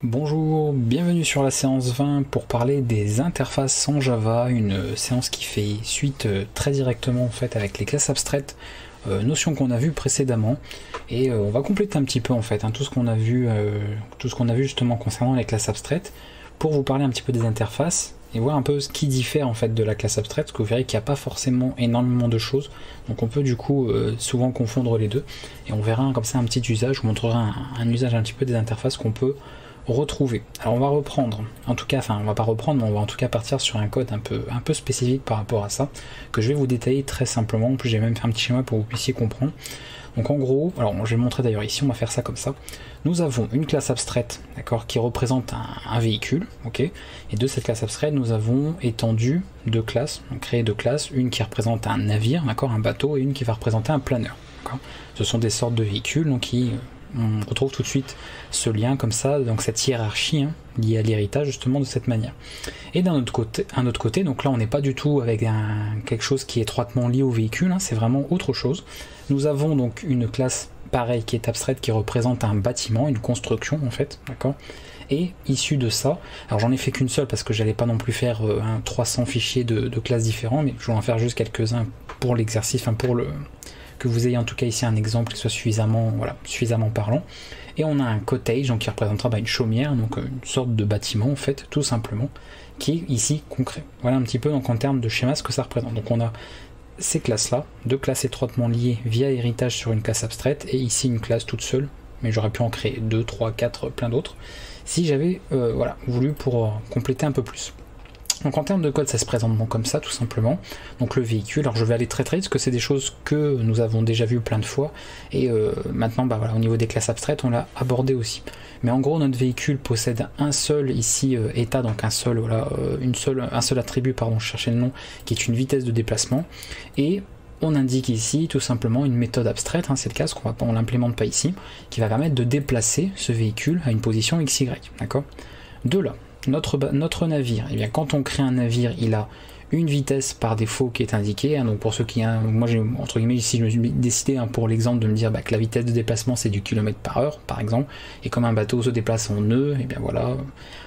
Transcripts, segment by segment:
Bonjour, bienvenue sur la séance 20 pour parler des interfaces en Java, une séance qui fait suite très directement en fait avec les classes abstraites, notion qu'on a vu précédemment, et on va compléter un petit peu en fait tout ce qu'on a vu justement concernant les classes abstraites pour vous parler un petit peu des interfaces et voir un peu ce qui diffère en fait de la classe abstraite, parce que vous verrez qu'il n'y a pas forcément énormément de choses, donc on peut du coup souvent confondre les deux, et on verra comme ça un petit usage, je vous montrerai un usage un petit peu des interfaces qu'on peut retrouver. Alors on va reprendre, en tout cas, enfin on va pas reprendre, mais on va en tout cas partir sur un code un peu spécifique par rapport à ça, que je vais vous détailler très simplement. En plus j'ai même fait un petit schéma pour que vous puissiez comprendre. Donc en gros, alors je vais le montrer d'ailleurs ici, on va faire ça comme ça. Nous avons une classe abstraite, d'accord, qui représente un véhicule, ok, et de cette classe abstraite nous avons étendu deux classes, donc créé deux classes, une qui représente un navire, d'accord, un bateau, et une qui va représenter un planeur. Ce sont des sortes de véhicules donc qui on retrouve tout de suite ce lien comme ça, donc cette hiérarchie liée à l'héritage justement de cette manière. Et d'un autre côté, donc là on n'est pas du tout avec quelque chose qui est étroitement lié au véhicule, c'est vraiment autre chose. Nous avons donc une classe pareille qui est abstraite, qui représente un bâtiment, une construction en fait, d'accord. Et issu de ça, alors j'en ai fait qu'une seule parce que j'allais pas non plus faire 300 fichiers de classes différents, mais je vais en faire juste quelques-uns pour l'exercice, pour le que vous ayez en tout cas ici un exemple qui soit suffisamment parlant. Et on a un cottage donc qui représentera une chaumière, donc une sorte de bâtiment en fait, tout simplement, qui est ici concret. Voilà un petit peu donc en termes de schéma ce que ça représente. Donc on a ces classes là, deux classes étroitement liées via héritage sur une classe abstraite, et ici une classe toute seule, mais j'aurais pu en créer 2, 3, 4, plein d'autres, si j'avais voulu pour compléter un peu plus. Donc en termes de code, ça se présente donc comme ça tout simplement. Donc le véhicule, alors je vais aller très vite parce que c'est des choses que nous avons déjà vues plein de fois, et maintenant au niveau des classes abstraites on l'a abordé aussi. Mais en gros notre véhicule possède un seul ici état, donc un seul attribut, pardon, je cherchais le nom, qui est une vitesse de déplacement, et on indique ici tout simplement une méthode abstraite, c'est le cas, parce qu'on l'implémente pas ici, qui va permettre de déplacer ce véhicule à une position XY, d'accord. De là, notre navire, et bien quand on crée un navire, il a une vitesse par défaut qui est indiquée, donc pour ceux qui, moi j'ai entre guillemets ici je me suis décidé pour l'exemple de me dire que la vitesse de déplacement c'est du km/h par exemple, et comme un bateau se déplace en nœuds, et bien voilà,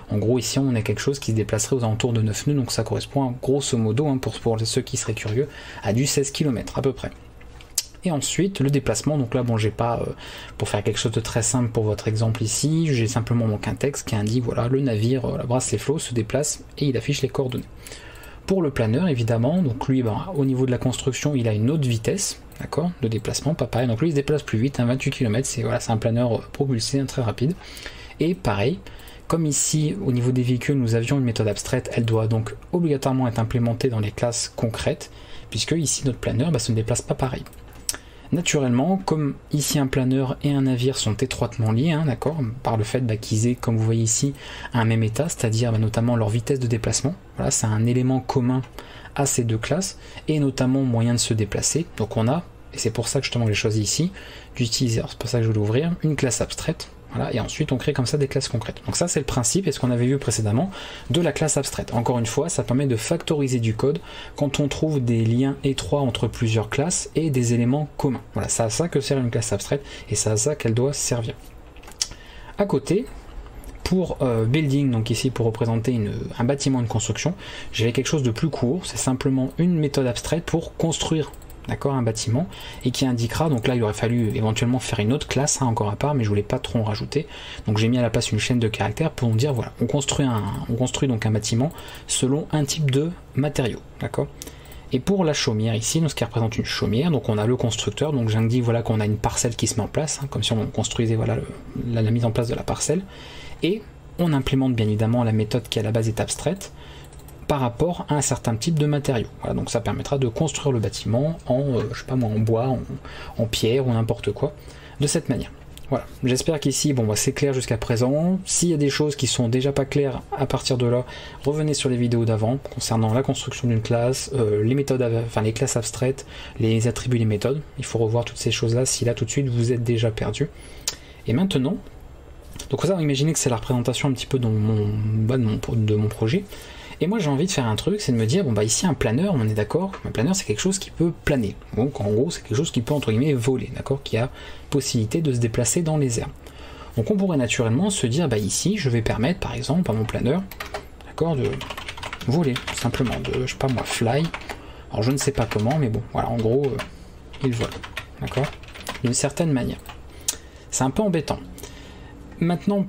en gros ici on a quelque chose qui se déplacerait aux alentours de 9 nœuds, donc ça correspond grosso modo, pour ceux qui seraient curieux, à du 16 km à peu près. Et ensuite le déplacement, donc là j'ai pas pour faire quelque chose de très simple pour votre exemple ici, j'ai simplement un texte qui indique voilà, le navire, la brasse les flots se déplace et il affiche les coordonnées. Pour le planeur évidemment, donc lui au niveau de la construction il a une autre vitesse, d'accord, de déplacement, pas pareil, donc lui il se déplace plus vite, 28 km, c'est un planeur propulsé, très rapide. Et pareil, comme ici au niveau des véhicules nous avions une méthode abstraite, elle doit donc obligatoirement être implémentée dans les classes concrètes, puisque ici notre planeur se ne déplace pas pareil. Naturellement, comme ici un planeur et un navire sont étroitement liés, d'accord, par le fait qu'ils aient, comme vous voyez ici, un même état, c'est-à-dire notamment leur vitesse de déplacement, voilà, c'est un élément commun à ces deux classes, et notamment moyen de se déplacer. Donc on a, et c'est pour ça que justement j'ai choisi ici, d'utiliser, c'est pour ça que je voulais ouvrir, une classe abstraite, voilà, et ensuite on crée comme ça des classes concrètes. Donc ça c'est le principe, et ce qu'on avait vu précédemment, de la classe abstraite. Encore une fois, ça permet de factoriser du code quand on trouve des liens étroits entre plusieurs classes et des éléments communs. Voilà, c'est à ça que sert une classe abstraite, et c'est à ça qu'elle doit servir. À côté, pour building, donc ici pour représenter un bâtiment, une construction, j'avais quelque chose de plus court, c'est simplement une méthode abstraite pour construire, d'accord, un bâtiment, et qui indiquera, donc là il aurait fallu éventuellement faire une autre classe encore à part, mais je voulais pas trop en rajouter, donc j'ai mis à la place une chaîne de caractères pour me dire voilà, on construit donc un bâtiment selon un type de matériau, d'accord. Et pour la chaumière ici, donc ce qui représente une chaumière, donc on a le constructeur, donc j'indique voilà qu'on a une parcelle qui se met en place, comme si on construisait voilà la mise en place de la parcelle, et on implémente bien évidemment la méthode qui à la base est abstraite par rapport à un certain type de matériau. Voilà, donc ça permettra de construire le bâtiment en, je sais pas moi, en bois, en pierre ou n'importe quoi, de cette manière. Voilà, j'espère qu'ici, c'est clair jusqu'à présent. S'il y a des choses qui sont déjà pas claires à partir de là, revenez sur les vidéos d'avant concernant la construction d'une classe, les méthodes, les classes abstraites, les attributs, les méthodes. Il faut revoir toutes ces choses-là si là tout de suite vous êtes déjà perdu. Et maintenant, donc ça, imaginez que c'est la représentation un petit peu de mon projet. Et moi j'ai envie de faire un truc, c'est de me dire, ici un planeur, on est d'accord, un planeur c'est quelque chose qui peut planer. Donc en gros c'est quelque chose qui peut entre guillemets voler, d'accord, qui a possibilité de se déplacer dans les airs. Donc on pourrait naturellement se dire, bah ici, je vais permettre par exemple à mon planeur, d'accord, de voler, simplement, de, je sais pas moi, fly. Alors je ne sais pas comment, mais bon, voilà, en gros, il vole, d'accord, d'une certaine manière. C'est un peu embêtant. Maintenant,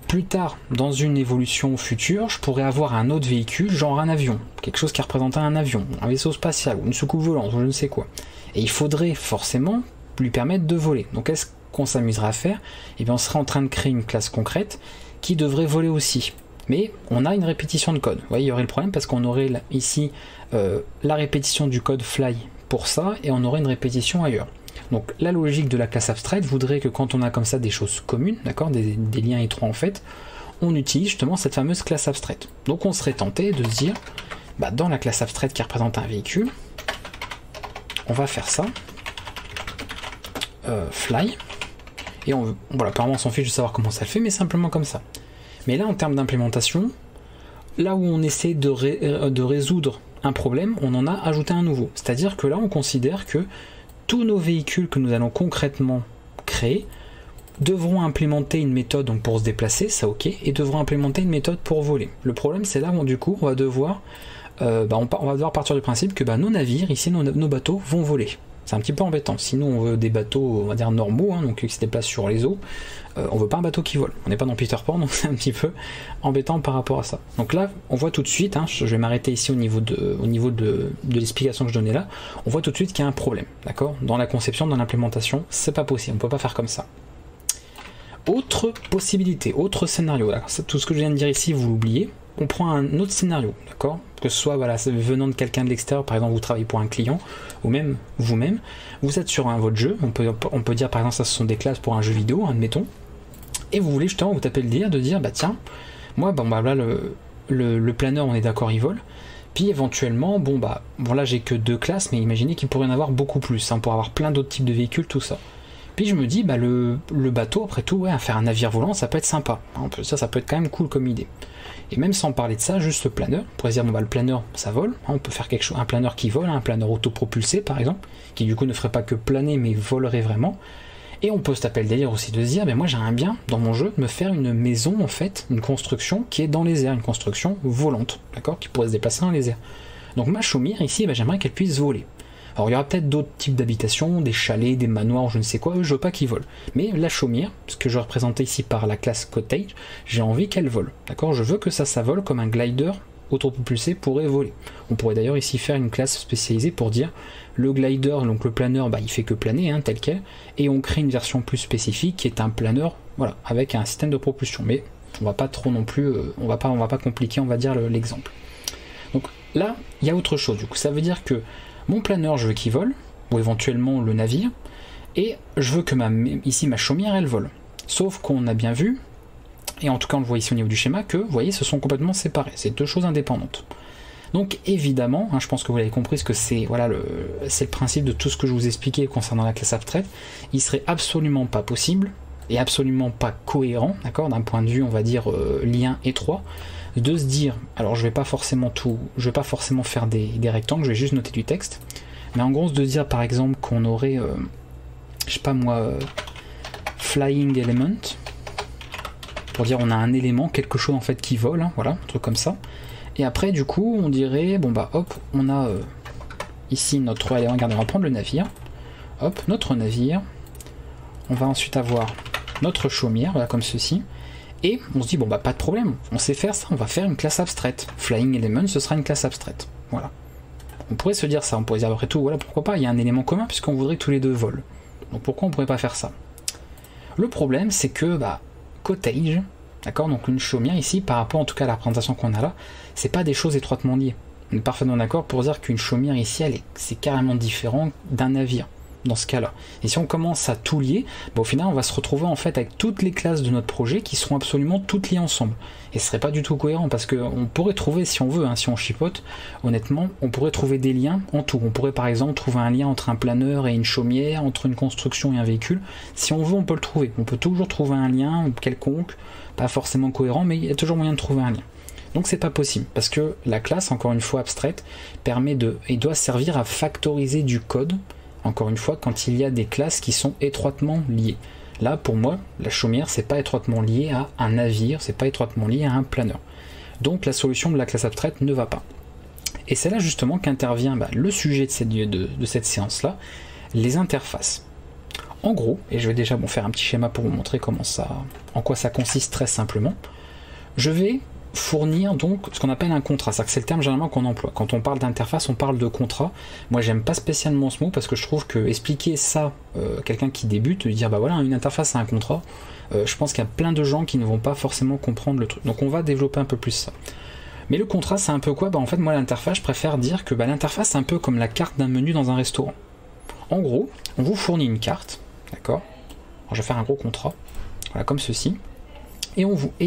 plus tard, dans une évolution future, je pourrais avoir un autre véhicule, genre un avion, quelque chose qui représentait un avion, un vaisseau spatial, ou une soucoupe volante, ou je ne sais quoi. Et il faudrait forcément lui permettre de voler. Donc est-ce qu'on s'amuserait à faire? Eh bien on serait en train de créer une classe concrète qui devrait voler aussi. Mais on a une répétition de code. Vous voyez, il y aurait le problème parce qu'on aurait ici la répétition du code fly pour ça, et on aurait une répétition ailleurs. Donc la logique de la classe abstraite voudrait que quand on a comme ça des choses communes, d'accord, des liens étroits en fait, on utilise justement cette fameuse classe abstraite. Donc on serait tenté de se dire, bah, dans la classe abstraite qui représente un véhicule, on va faire ça, fly, et voilà, apparemment on s'en fiche de savoir comment ça le fait, mais simplement comme ça. Mais là en termes d'implémentation, là où on essaie de résoudre un problème, on en a ajouté un nouveau. C'est-à-dire que là on considère que tous nos véhicules que nous allons concrètement créer devront implémenter une méthode donc pour se déplacer, ça ok, et devront implémenter une méthode pour voler. Le problème c'est là où du coup on va devoir partir du principe que nos navires, ici nos bateaux vont voler. C'est un petit peu embêtant. Sinon on veut des bateaux on va dire normaux, hein, donc qui se déplacent sur les eaux. On veut pas un bateau qui vole. On n'est pas dans Peter Pan, donc c'est un petit peu embêtant par rapport à ça. Donc là, on voit tout de suite, hein, je vais m'arrêter ici au niveau de l'explication que je donnais là, on voit tout de suite qu'il y a un problème, d'accord? Dans la conception, dans l'implémentation, c'est pas possible, on peut pas faire comme ça. Autre possibilité, autre scénario, tout ce que je viens de dire ici, vous l'oubliez, on prend un autre scénario, d'accord? Que ce soit voilà, venant de quelqu'un de l'extérieur, par exemple vous travaillez pour un client, ou même vous-même, vous êtes sur votre jeu, on peut dire par exemple ça ce sont des classes pour un jeu vidéo, admettons, et vous voulez justement vous taper le délire de dire bah tiens, moi là le planeur on est d'accord il vole, puis éventuellement bon là j'ai que 2 classes, mais imaginez qu'il pourrait y en avoir beaucoup plus, hein, pour avoir plein d'autres types de véhicules, tout ça. Puis je me dis le bateau après tout, ouais, faire un navire volant ça peut être sympa, hein, ça peut être quand même cool comme idée. Et même sans parler de ça, juste le planeur, on pourrait se dire le planeur ça vole, hein, on peut faire quelque chose, un planeur qui vole, un planeur autopropulsé par exemple, qui du coup ne ferait pas que planer mais volerait vraiment. Et on peut se taper le délire aussi de se dire, moi j'aimerais bien dans mon jeu me faire une maison en fait, une construction qui est dans les airs, une construction volante, d'accord, qui pourrait se déplacer dans les airs. Donc ma chaumière ici, j'aimerais qu'elle puisse voler. Alors il y aura peut-être d'autres types d'habitations, des chalets, des manoirs, je ne sais quoi, je veux pas qu'ils volent. Mais la chaumière, ce que je représentais ici par la classe cottage, j'ai envie qu'elle vole, d'accord, je veux que ça vole comme un glider autopropulsé pourrait voler. On pourrait d'ailleurs ici faire une classe spécialisée pour dire le glider, donc le planeur, il fait que planer, hein, tel quel, et on crée une version plus spécifique qui est un planeur, voilà, avec un système de propulsion. Mais on va pas trop non plus, on va pas compliquer, on va dire l'exemple. Donc là, il y a autre chose. Du coup, ça veut dire que mon planeur, je veux qu'il vole, ou éventuellement le navire, et je veux que ici ma chaumière, elle vole. Sauf qu'on a bien vu, et en tout cas on le voit ici au niveau du schéma, que, vous voyez, ce sont complètement séparés. C'est 2 choses indépendantes. Donc évidemment, hein, je pense que vous l'avez compris, ce que c'est, voilà, c'est le principe de tout ce que je vous expliquais concernant la classe abstraite. Il serait absolument pas possible, et absolument pas cohérent, d'accord, d'un point de vue, on va dire, lien étroit, de se dire, alors je vais pas forcément faire des rectangles, je vais juste noter du texte, mais en gros de se dire par exemple qu'on aurait, je sais pas moi, flying element, pour dire on a un élément, quelque chose en fait qui vole, hein, voilà, un truc comme ça, et après du coup on dirait, hop, on a ici notre, allez regardez, on va prendre le navire, hop, notre navire, on va ensuite avoir notre chaumière, voilà, comme ceci. Et on se dit, pas de problème, on sait faire ça, on va faire une classe abstraite. Flying Element, ce sera une classe abstraite. Voilà. On pourrait se dire ça, on pourrait dire après tout, voilà, pourquoi pas, il y a un élément commun puisqu'on voudrait que tous les deux volent. Donc pourquoi on pourrait pas faire ça? Le problème, c'est que, cottage, d'accord, donc une chaumière ici, par rapport en tout cas à la représentation qu'on a là, c'est pas des choses étroitement liées. On est parfaitement d'accord pour dire qu'une chaumière ici, c'est carrément différent d'un navire. Dans ce cas-là. Et si on commence à tout lier, au final on va se retrouver en fait avec toutes les classes de notre projet qui seront absolument toutes liées ensemble. Et ce serait pas du tout cohérent parce qu'on pourrait trouver, si on veut, hein, si on chipote, honnêtement, on pourrait trouver des liens en tout. On pourrait par exemple trouver un lien entre un planeur et une chaumière, entre une construction et un véhicule. Si on veut, on peut le trouver. On peut toujours trouver un lien quelconque, pas forcément cohérent, mais il y a toujours moyen de trouver un lien. Donc c'est pas possible, parce que la classe, encore une fois abstraite, permet et doit servir à factoriser du code. Encore une fois, quand il y a des classes qui sont étroitement liées. Là, pour moi, la chaumière, c'est pas étroitement lié à un navire, c'est pas étroitement lié à un planeur. Donc la solution de la classe abstraite ne va pas. Et c'est là justement qu'intervient le sujet de cette séance-là, les interfaces. En gros, et je vais déjà faire un petit schéma pour vous montrer en quoi ça consiste très simplement, je vais fournir donc ce qu'on appelle un contrat. C'est le terme généralement qu'on emploie. Quand on parle d'interface, on parle de contrat. Moi, j'aime pas spécialement ce mot parce que je trouve que expliquer ça, quelqu'un qui débute, lui dire voilà, une interface c'est un contrat, je pense qu'il y a plein de gens qui ne vont pas forcément comprendre le truc. Donc on va développer un peu plus ça. Mais le contrat, c'est un peu quoi? En fait, moi, l'interface, je préfère dire que l'interface, c'est un peu comme la carte d'un menu dans un restaurant. En gros, on vous fournit une carte, d'accord? Je vais faire un gros contrat, voilà, comme ceci. Et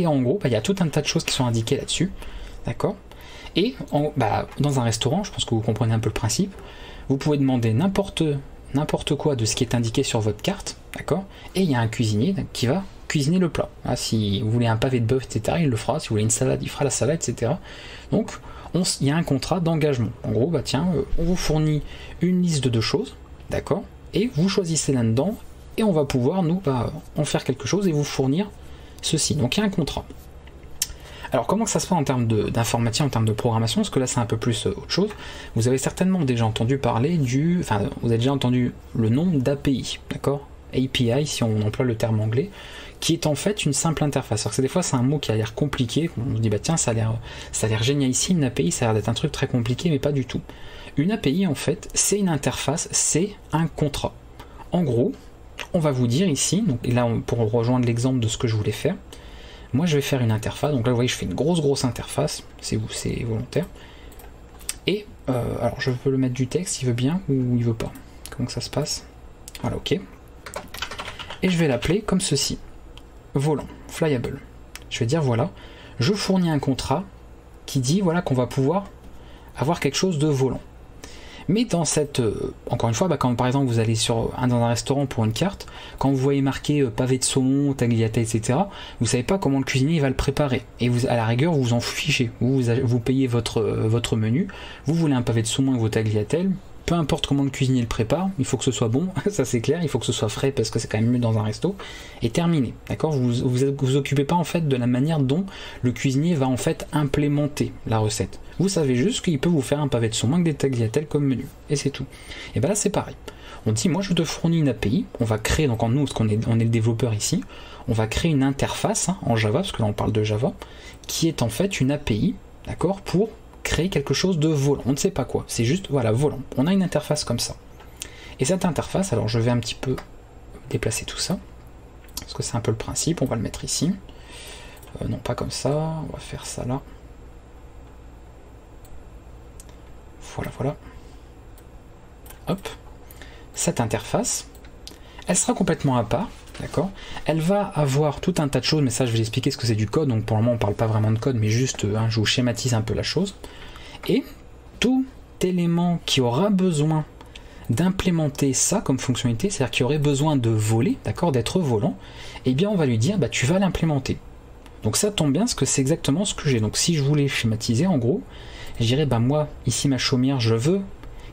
en gros, il y a tout un tas de choses qui sont indiquées là-dessus, d'accord? Et dans un restaurant, je pense que vous comprenez un peu le principe, vous pouvez demander n'importe quoi de ce qui est indiqué sur votre carte, d'accord? Et il y a un cuisinier qui va cuisiner le plat. Si vous voulez un pavé de bœuf, etc., il le fera. Si vous voulez une salade, il fera la salade, etc. Donc, il y a un contrat d'engagement. En gros, on vous fournit une liste de choses, d'accord? Et vous choisissez là-dedans, et on va pouvoir, nous, en faire quelque chose et vous fournir ceci. Donc il y a un contrat. Alors comment ça se passe en termes d'informatique, en termes de programmation? Parce que là c'est un peu plus autre chose. Vous avez certainement déjà entendu parler vous avez déjà entendu le nom d'API, d'accord? API si on emploie le terme anglais, qui est en fait une simple interface. Alors que des fois c'est un mot qui a l'air compliqué, on se dit tiens ça a l'air génial ici, une API ça a l'air d'être un truc très compliqué, mais pas du tout. Une API en fait c'est une interface, c'est un contrat. En gros, on va vous dire ici, donc là pour rejoindre l'exemple de ce que je voulais faire, moi je vais faire une interface, donc là vous voyez je fais une grosse interface, c'est volontaire, et alors je peux le mettre du texte, il veut bien ou il veut pas, comment que ça se passe, voilà, ok, et je vais l'appeler comme ceci, volant, flyable, je vais dire voilà, je fournis un contrat qui dit voilà qu'on va pouvoir avoir quelque chose de volant. Mais dans cette, encore une fois, quand par exemple vous allez dans un restaurant pour une carte, quand vous voyez marqué pavé de saumon, tagliatelle, etc., vous savez pas comment le cuisinier va le préparer. Et vous, à la rigueur, vous vous en fichez. Vous payez votre menu, vous voulez un pavé de saumon et vos tagliatelles, peu importe comment le cuisinier le prépare, il faut que ce soit bon, ça c'est clair, il faut que ce soit frais parce que c'est quand même mieux dans un resto, et terminé, d'accord? Vous occupez pas en fait de la manière dont le cuisinier va en fait implémenter la recette. Vous savez juste qu'il peut vous faire un pavé de saumon avec des tagliatelles comme menu, et c'est tout. Et là c'est pareil. On dit moi je te fournis une API, on va créer, donc nous, parce qu'on est le développeur ici, on va créer une interface en Java, parce que là on parle de Java, qui est en fait une API, d'accord, pour créer quelque chose de volant, on ne sait pas quoi, c'est juste, voilà, volant. On a une interface comme ça. Et cette interface, alors je vais un petit peu déplacer tout ça, parce que c'est un peu le principe, on va le mettre ici. Non, pas comme ça, on va faire ça là. Voilà. Hop. Cette interface, elle sera complètement à part, d'accord? Elle va avoir tout un tas de choses, mais ça je vais expliquer ce que c'est du code, donc pour le moment on parle pas vraiment de code, mais juste je vous schématise un peu la chose. Et tout élément qui aura besoin d'implémenter ça comme fonctionnalité, c'est-à-dire qui aurait besoin de voler, d'accord, d'être volant, eh bien on va lui dire tu vas l'implémenter. Donc ça tombe bien parce que c'est exactement ce que j'ai. Donc si je voulais schématiser en gros, je dirais moi ici ma chaumière je veux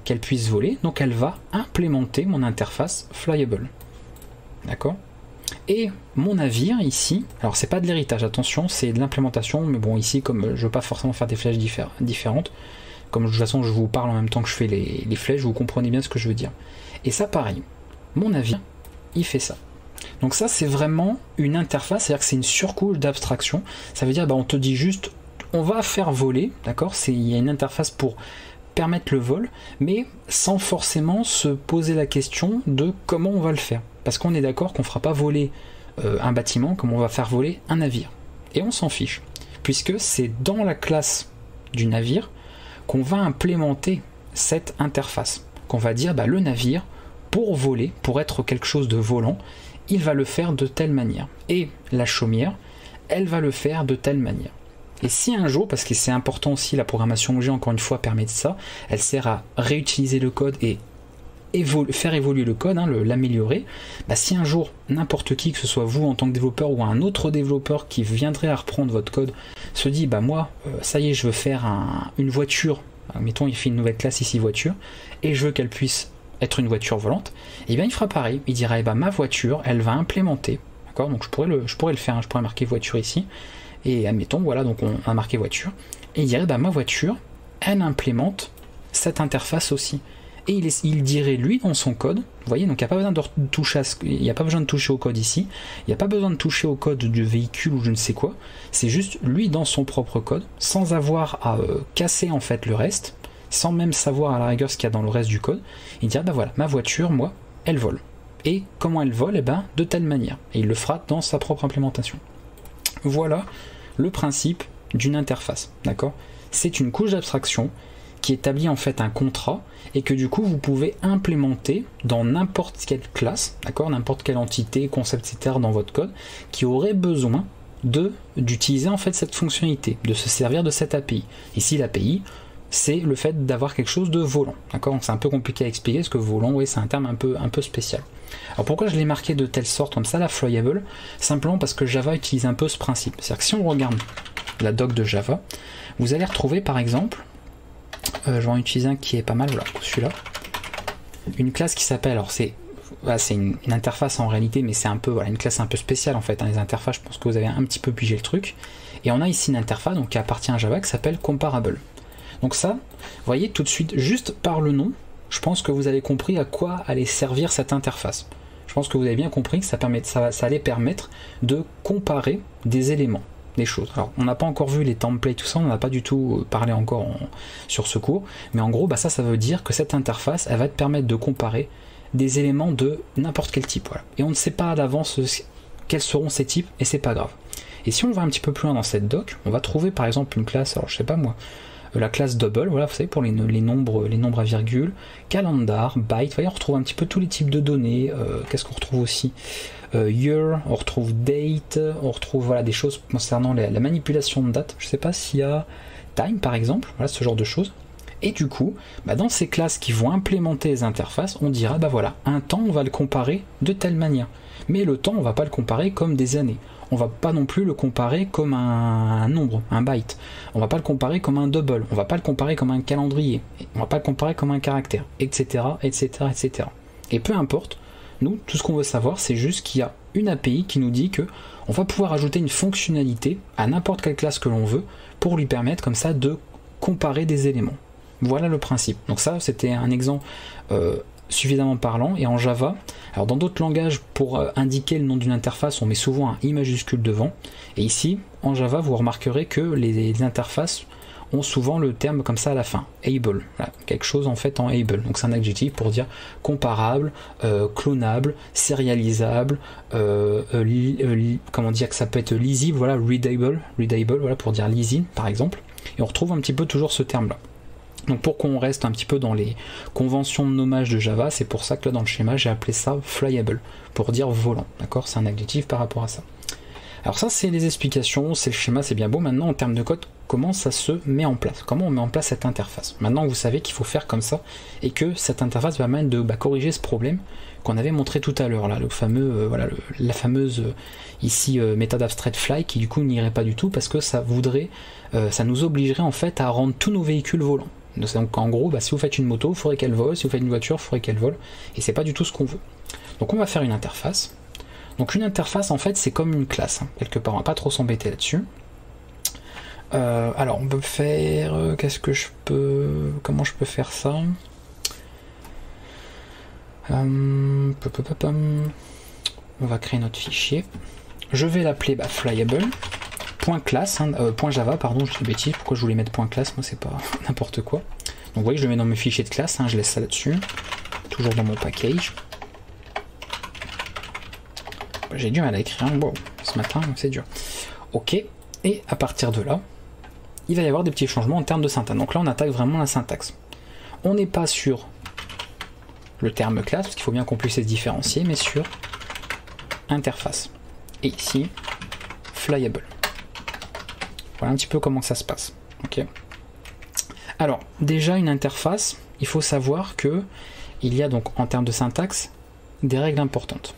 qu'elle puisse voler, donc elle va implémenter mon interface flyable. D'accord? Et mon navire ici, alors c'est pas de l'héritage, attention, c'est de l'implémentation, mais bon ici comme je veux pas forcément faire des flèches différentes, comme de toute façon je vous parle en même temps que je fais les flèches, vous comprenez bien ce que je veux dire. Et ça pareil, mon navire, il fait ça. Donc ça c'est vraiment une interface, c'est-à-dire que c'est une surcouche d'abstraction, ça veut dire on te dit juste, on va faire voler, d'accord, il y a une interface pour permettre le vol, mais sans forcément se poser la question de comment on va le faire. Parce qu'on est d'accord qu'on ne fera pas voler un bâtiment comme on va faire voler un navire. Et on s'en fiche, puisque c'est dans la classe du navire qu'on va implémenter cette interface. Qu'on va dire, le navire, pour voler, pour être quelque chose de volant, il va le faire de telle manière. Et la chaumière, elle va le faire de telle manière. Et si un jour, parce que c'est important aussi, la programmation objet, encore une fois, permet de ça, elle sert à réutiliser le code et faire évoluer le code, l'améliorer, si un jour, n'importe qui, que ce soit vous en tant que développeur ou un autre développeur qui viendrait à reprendre votre code, se dit, moi, ça y est, je veux faire une voiture, mettons, il fait une nouvelle classe ici, voiture, et je veux qu'elle puisse être une voiture volante, et bien il fera pareil, il dira eh ben, ma voiture, elle va implémenter, d'accord, donc je pourrais le faire, hein, je pourrais marquer voiture ici, et admettons, voilà, donc on a marqué voiture, et il dirait bah, ma voiture, elle implémente cette interface aussi. Et il dirait lui dans son code, vous voyez, donc il n'y a pas besoin de toucher il n'y a pas besoin de toucher au code ici, il n'y a pas besoin de toucher au code du véhicule ou je ne sais quoi, c'est juste lui dans son propre code, sans avoir à casser en fait le reste, sans même savoir à la rigueur ce qu'il y a dans le reste du code, il dira bah voilà, ma voiture, moi, elle vole. Et comment elle vole? Eh ben, de telle manière. Et il le fera dans sa propre implémentation. Voilà le principe d'une interface, d'accord? C'est une couche d'abstraction qui établit en fait un contrat et que du coup vous pouvez implémenter dans n'importe quelle classe, d'accord, n'importe quelle entité, concept, etc. dans votre code qui aurait besoin d'utiliser en fait cette fonctionnalité, de se servir de cette API. Ici l'API, c'est le fait d'avoir quelque chose de volant, d'accord? C'est un peu compliqué à expliquer parce que volant, oui, c'est un terme un peu spécial. Alors pourquoi je l'ai marqué de telle sorte comme ça, la flyable? Simplement parce que Java utilise un peu ce principe. C'est-à-dire que si on regarde la doc de Java, vous allez retrouver par exemple, je vais en utiliser un qui est pas mal, voilà, celui-là, une classe qui s'appelle, alors c'est une interface en réalité, mais c'est un peu, voilà, une classe un peu spéciale en fait, hein, les interfaces, je pense que vous avez un petit peu pigé le truc, et on a ici une interface donc, qui appartient à Java qui s'appelle comparable. Donc ça, vous voyez tout de suite, juste par le nom, je pense que vous avez compris à quoi allait servir cette interface. Je pense que vous avez bien compris que ça allait permettre de comparer des éléments, des choses. Alors, on n'a pas encore vu les templates, tout ça, on n'a pas du tout parlé encore sur ce cours, mais en gros, bah, ça veut dire que cette interface, elle va te permettre de comparer des éléments de n'importe quel type. Voilà. Et on ne sait pas à l'avance quels seront ces types, et c'est pas grave. Et si on va un petit peu plus loin dans cette doc, on va trouver par exemple une classe, alors je sais pas moi, la classe double, voilà, vous savez, pour les nombres à virgule, calendar, byte, vous voyez, on retrouve un petit peu tous les types de données. Qu'est-ce qu'on retrouve aussi? Year, on retrouve date, on retrouve voilà, des choses concernant la manipulation de date. Je sais pas s'il y a time par exemple, voilà ce genre de choses. Et du coup, bah, dans ces classes qui vont implémenter les interfaces, on dira bah voilà, un temps on va le comparer de telle manière. Mais le temps on va pas le comparer comme des années. On va pas non plus le comparer comme un nombre, un byte. On va pas le comparer comme un double. On va pas le comparer comme un calendrier. On va pas le comparer comme un caractère, etc., etc., etc. Et peu importe. Nous, tout ce qu'on veut savoir, c'est juste qu'il y a une API qui nous dit que on va pouvoir ajouter une fonctionnalité à n'importe quelle classe que l'on veut pour lui permettre comme ça de comparer des éléments. Voilà le principe. Donc ça, c'était un exemple suffisamment parlant. Et en Java, alors dans d'autres langages, pour indiquer le nom d'une interface, on met souvent un I majuscule devant. Et ici, en Java, vous remarquerez que les interfaces ont souvent le terme comme ça à la fin, able, voilà, quelque chose en fait en able, donc c'est un adjectif pour dire comparable, clonable, sérialisable, comment dire que ça peut être lisible, voilà, readable, voilà, pour dire lisible par exemple, et on retrouve un petit peu toujours ce terme là. Donc pour qu'on reste un petit peu dans les conventions de nommage de Java, c'est pour ça que là dans le schéma j'ai appelé ça flyable, pour dire volant, d'accord, c'est un adjectif par rapport à ça. Alors ça c'est les explications, c'est le schéma, c'est bien beau. Maintenant en termes de code, comment ça se met en place? Comment on met en place cette interface? Maintenant vous savez qu'il faut faire comme ça et que cette interface va permettre de corriger ce problème qu'on avait montré tout à l'heure là, le fameux voilà, la fameuse ici méthode abstract fly qui du coup n'irait pas du tout parce que ça voudrait, ça nous obligerait en fait à rendre tous nos véhicules volants. Donc en gros, bah, si vous faites une moto, il faudrait qu'elle vole, si vous faites une voiture, il faudrait qu'elle vole, et c'est pas du tout ce qu'on veut. Donc on va faire une interface. Donc une interface en fait c'est comme une classe, hein, quelque part, on va pas trop s'embêter là-dessus. Alors on peut faire, comment je peux faire ça? On va créer notre fichier. Je vais l'appeler flyable. .class, hein, .java, pardon, je dis bêtise, pourquoi je voulais mettre .class, moi c'est pas n'importe quoi. Donc vous voyez, je le mets dans mes fichiers de classe, hein, je laisse ça là-dessus, toujours dans mon package. J'ai du mal à écrire, hein. Wow, ce matin c'est dur. Ok, et à partir de là, il va y avoir des petits changements en termes de syntaxe. Donc là on attaque vraiment la syntaxe. On n'est pas sur le terme classe, parce qu'il faut bien qu'on puisse les différencier, mais sur interface. Et ici, flyable. Voilà un petit peu comment ça se passe. Okay. Alors, déjà une interface, il faut savoir que il y a donc en termes de syntaxe des règles importantes.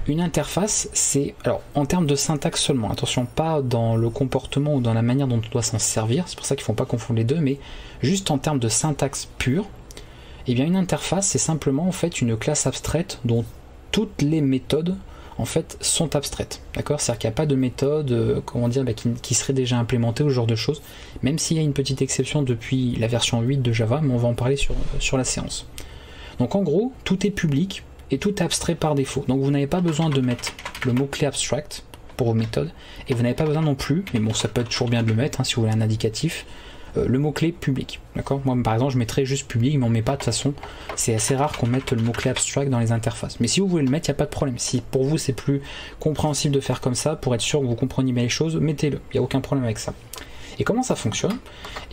Une interface, c'est, alors en termes de syntaxe seulement, attention, pas dans le comportement ou dans la manière dont on doit s'en servir, c'est pour ça qu'il ne faut pas confondre les deux, mais juste en termes de syntaxe pure, Et bien une interface, c'est simplement en fait une classe abstraite dont toutes les méthodes en fait sont abstraites, d'accord? C'est-à-dire qu'il n'y a pas de méthode comment dire, qui serait déjà implémentée ou ce genre de choses, même s'il y a une petite exception depuis la version 8 de Java, mais on va en parler sur la séance. Donc en gros, tout est public et tout est abstrait par défaut. Donc vous n'avez pas besoin de mettre le mot-clé abstract pour vos méthodes, et vous n'avez pas besoin non plus, mais bon ça peut être toujours bien de le mettre si vous voulez un indicatif, le mot-clé public, d'accord? Moi par exemple je mettrais juste public, mais on met pas de toute façon, c'est assez rare qu'on mette le mot-clé abstract dans les interfaces, mais si vous voulez le mettre, il n'y a pas de problème. Si pour vous c'est plus compréhensible de faire comme ça, pour être sûr que vous compreniez bien les choses, mettez-le, il n'y a aucun problème avec ça. Et comment ça fonctionne?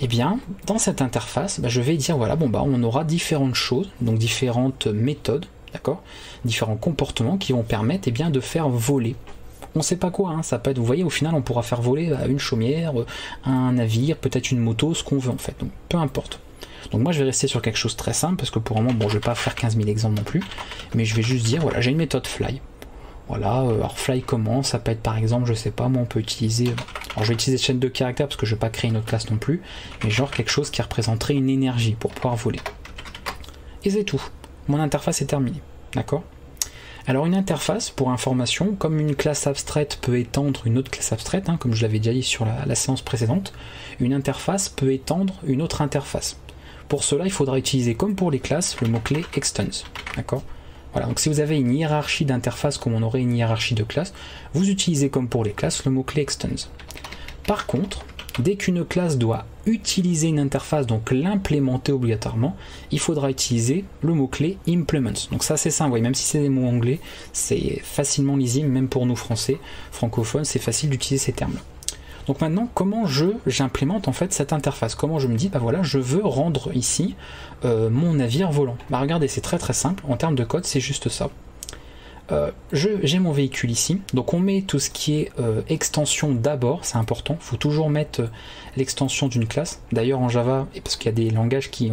Eh bien, dans cette interface, je vais dire, voilà, on aura différentes choses, donc différentes méthodes, d'accord? Différents comportements qui vont permettre de faire voler. On sait pas quoi, ça peut être, vous voyez, au final on pourra faire voler une chaumière, un navire, peut-être une moto, ce qu'on veut en fait, donc peu importe. Donc moi je vais rester sur quelque chose de très simple, parce que pour le moment, je vais pas faire 15 000 exemples non plus, mais je vais juste dire, voilà, j'ai une méthode fly. Voilà, alors fly comment? Ça peut être par exemple, je sais pas, moi on peut utiliser, alors je vais utiliser chaîne de caractères parce que je vais pas créer une autre classe non plus, mais genre quelque chose qui représenterait une énergie pour pouvoir voler. Et c'est tout, mon interface est terminée, d'accord? Alors une interface, pour information, comme une classe abstraite peut étendre une autre classe abstraite, comme je l'avais déjà dit sur la séance précédente, une interface peut étendre une autre interface. Pour cela, il faudra utiliser, comme pour les classes, le mot-clé extends, d'accord? Voilà, donc si vous avez une hiérarchie d'interface comme on aurait une hiérarchie de classes, vous utilisez comme pour les classes le mot-clé extends. Par contre, dès qu'une classe doit utiliser une interface, donc l'implémenter obligatoirement, il faudra utiliser le mot-clé implement. Donc ça c'est simple, même si c'est des mots anglais, c'est facilement lisible, même pour nous français, francophones, c'est facile d'utiliser ces termes. Donc maintenant, comment j'implémente en fait cette interface? Comment je me dis, voilà, je veux rendre ici mon navire volant. Regardez, c'est très très simple, en termes de code, c'est juste ça. J'ai mon véhicule ici, donc on met tout ce qui est extension d'abord, c'est important, il faut toujours mettre l'extension d'une classe. D'ailleurs en Java, parce qu'il y a des langages qui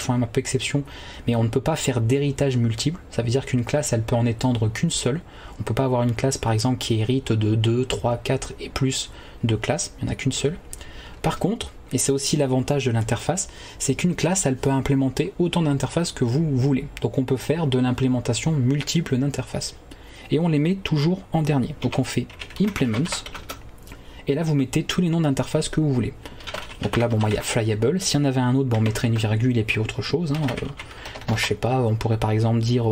font un peu exception, mais on ne peut pas faire d'héritage multiple, ça veut dire qu'une classe elle peut en étendre qu'une seule, on ne peut pas avoir une classe par exemple qui hérite de 2, 3, 4 et plus de classes, il n'y en a qu'une seule. Par contre, et c'est aussi l'avantage de l'interface, c'est qu'une classe elle peut implémenter autant d'interfaces que vous voulez. Donc on peut faire de l'implémentation multiple d'interfaces. Et on les met toujours en dernier. Donc on fait implements, et là vous mettez tous les noms d'interfaces que vous voulez. Donc là il y a flyable, si on avait un autre, on mettrait une virgule et puis autre chose. Moi je sais pas, on pourrait par exemple dire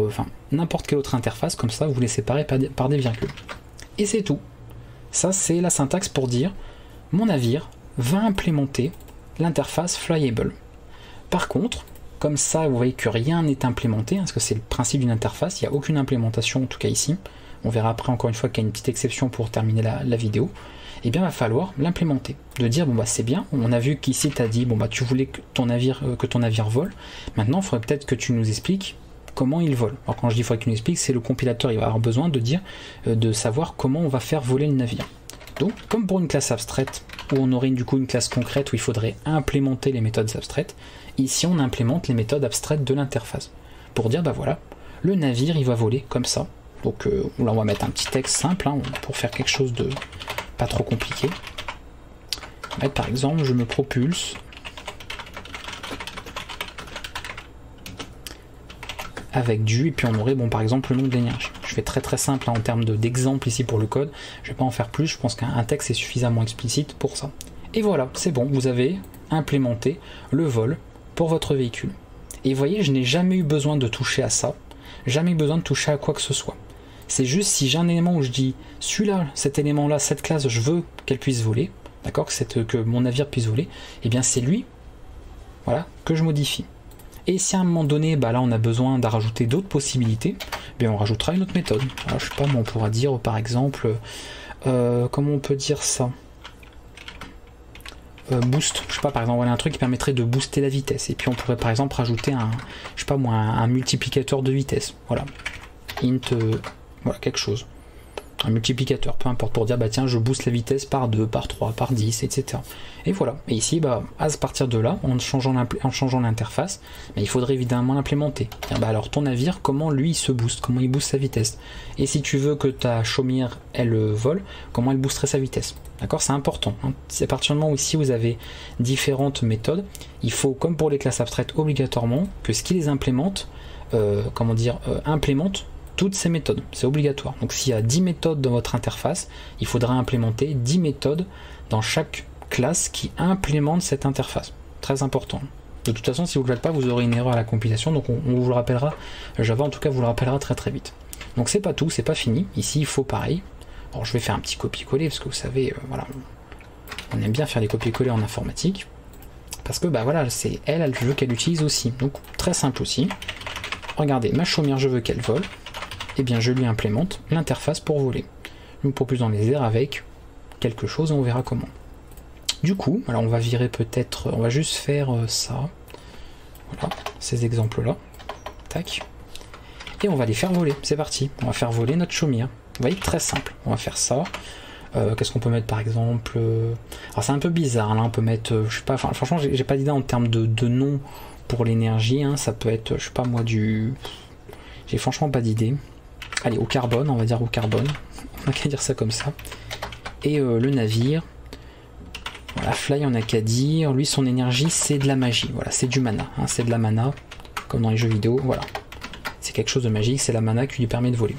n'importe quelle autre interface, comme ça vous les séparez par des virgules. Et c'est tout. Ça c'est la syntaxe pour dire mon navire va implémenter l'interface flyable. Par contre, comme ça vous voyez que rien n'est implémenté, parce que c'est le principe d'une interface, il n'y a aucune implémentation en tout cas ici, on verra après encore une fois qu'il y a une petite exception pour terminer la vidéo, et bien il va falloir l'implémenter, de dire c'est bien, on a vu qu'ici tu as dit tu voulais que ton navire vole, maintenant il faudrait peut-être que tu nous expliques comment il vole. Alors quand je dis il faudrait que tu nous expliques, c'est le compilateur, il va avoir besoin de dire, de savoir comment on va faire voler le navire. Donc, comme pour une classe abstraite, où on aurait du coup une classe concrète où il faudrait implémenter les méthodes abstraites, ici on implémente les méthodes abstraites de l'interface. Pour dire, voilà, le navire il va voler comme ça. Donc là on va mettre un petit texte simple, pour faire quelque chose de pas trop compliqué. On va mettre par exemple, je me propulse avec du, et puis on aurait par exemple le nom de l'énergie. Je fais très très simple en termes d'exemple ici pour le code, je vais pas en faire plus, je pense qu'un texte est suffisamment explicite pour ça. Et voilà, c'est bon, vous avez implémenté le vol pour votre véhicule. Et vous voyez, je n'ai jamais eu besoin de toucher à ça, jamais eu besoin de toucher à quoi que ce soit. C'est juste si j'ai un élément où je dis, celui-là, cet élément-là, cette classe, je veux qu'elle puisse voler, d'accord, que mon navire puisse voler, et bien c'est lui, voilà, que je modifie. Et si à un moment donné, là on a besoin de rajouter d'autres possibilités, bien on rajoutera une autre méthode. Alors, je sais pas, on pourra dire par exemple, comment on peut dire ça, boost. Je sais pas, par exemple, voilà un truc qui permettrait de booster la vitesse. Et puis on pourrait par exemple rajouter je sais pas moi, un multiplicateur de vitesse. Voilà, int, voilà quelque chose. un multiplicateur, peu importe, pour dire bah tiens je booste la vitesse par 2, par 3, par 10, etc. Et voilà, et ici bah à partir de là, en changeant l'interface, bah, il faudrait évidemment l'implémenter. Bah alors ton navire, comment lui il se booste, comment il booste sa vitesse. Et si tu veux que ta chaumière elle vole, comment elle boosterait sa vitesse. D'accord, c'est important. Hein. C'est à partir du moment où ici vous avez différentes méthodes, il faut, comme pour les classes abstraites, obligatoirement que ce qui les implémente, implémente toutes ces méthodes, c'est obligatoire. Donc s'il y a 10 méthodes dans votre interface, il faudra implémenter 10 méthodes dans chaque classe qui implémente cette interface. Très important. De toute façon, si vous ne le faites pas, vous aurez une erreur à la compilation, donc on vous le rappellera, Java en tout cas vous le rappellera très très vite. Donc c'est pas tout, c'est pas fini. Ici il faut pareil. Alors je vais faire un petit copier-coller, parce que vous savez, voilà, on aime bien faire les copier-coller en informatique. Parce que bah voilà, c'est elle, je veux qu'elle utilise aussi. Donc très simple aussi. Regardez, ma chaumière, je veux qu'elle vole. Et bien je lui implémente l'interface pour voler. Je me propose dans les airs avec quelque chose et on verra comment. Du coup, alors on va virer peut-être, on va juste faire ça. Voilà, ces exemples-là. Tac. Et on va les faire voler. C'est parti. On va faire voler notre chaumière. Vous voyez, très simple. On va faire ça. Qu'est-ce qu'on peut mettre par exemple? Alors c'est un peu bizarre. Là, on peut mettre, je sais pas. Enfin, franchement, j'ai pas d'idée en termes de nom pour l'énergie. Hein. Ça peut être, je sais pas moi, du. J'ai franchement pas d'idée. Allez, au carbone, on va dire au carbone. On n'a qu'à dire ça comme ça. Et le navire. Voilà, Fly, on n'a qu'à dire. Lui, son énergie, c'est de la magie. Voilà, c'est du mana. Hein, c'est de la mana, comme dans les jeux vidéo. Voilà. C'est quelque chose de magique. C'est la mana qui lui permet de voler.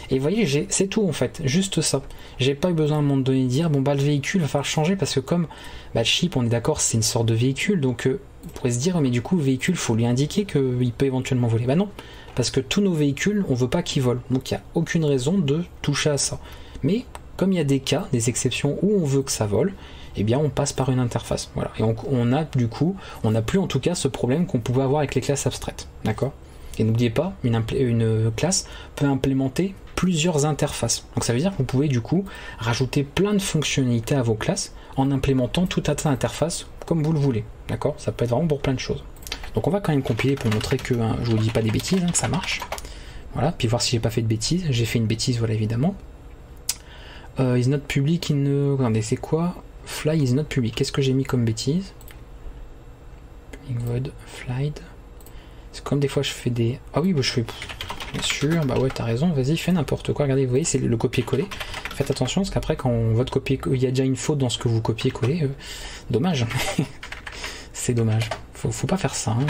Et vous voyez, c'est tout en fait. Juste ça. J'ai pas eu besoin à un moment donné de dire, bon bah le véhicule va falloir changer parce que comme bah, le ship, on est d'accord, c'est une sorte de véhicule. Donc on pourrait se dire, mais du coup, le véhicule, faut lui indiquer qu'il peut éventuellement voler. Bah non. Parce que tous nos véhicules, on veut pas qu'ils volent. Donc il n'y a aucune raison de toucher à ça. Mais comme il y a des cas, des exceptions où on veut que ça vole, eh bien on passe par une interface. Voilà. Et on a du coup, on n'a plus en tout cas ce problème qu'on pouvait avoir avec les classes abstraites. D'accord? Et n'oubliez pas, une classe peut implémenter plusieurs interfaces. Donc ça veut dire que vous pouvez du coup rajouter plein de fonctionnalités à vos classes en implémentant tout un tas d'interfaces comme vous le voulez. D'accord? Ça peut être vraiment pour plein de choses. Donc on va quand même compiler pour montrer que hein, je vous dis pas des bêtises, hein, que ça marche. Voilà, puis voir si j'ai pas fait de bêtises. J'ai fait une bêtise, voilà évidemment. Is not public in... Regardez, c'est quoi? Fly is not public. Qu'est-ce que j'ai mis comme bêtise? Void, flight. C'est comme des fois je fais des... Ah oui, bah, je fais... Bien sûr, bah ouais, t'as raison, vas-y, fais n'importe quoi. Regardez, vous voyez, c'est le copier-coller. Faites attention, parce qu'après, quand votre copier... Il y a déjà une faute dans ce que vous copiez-coller. Dommage. C'est dommage. Faut pas faire ça. Hein.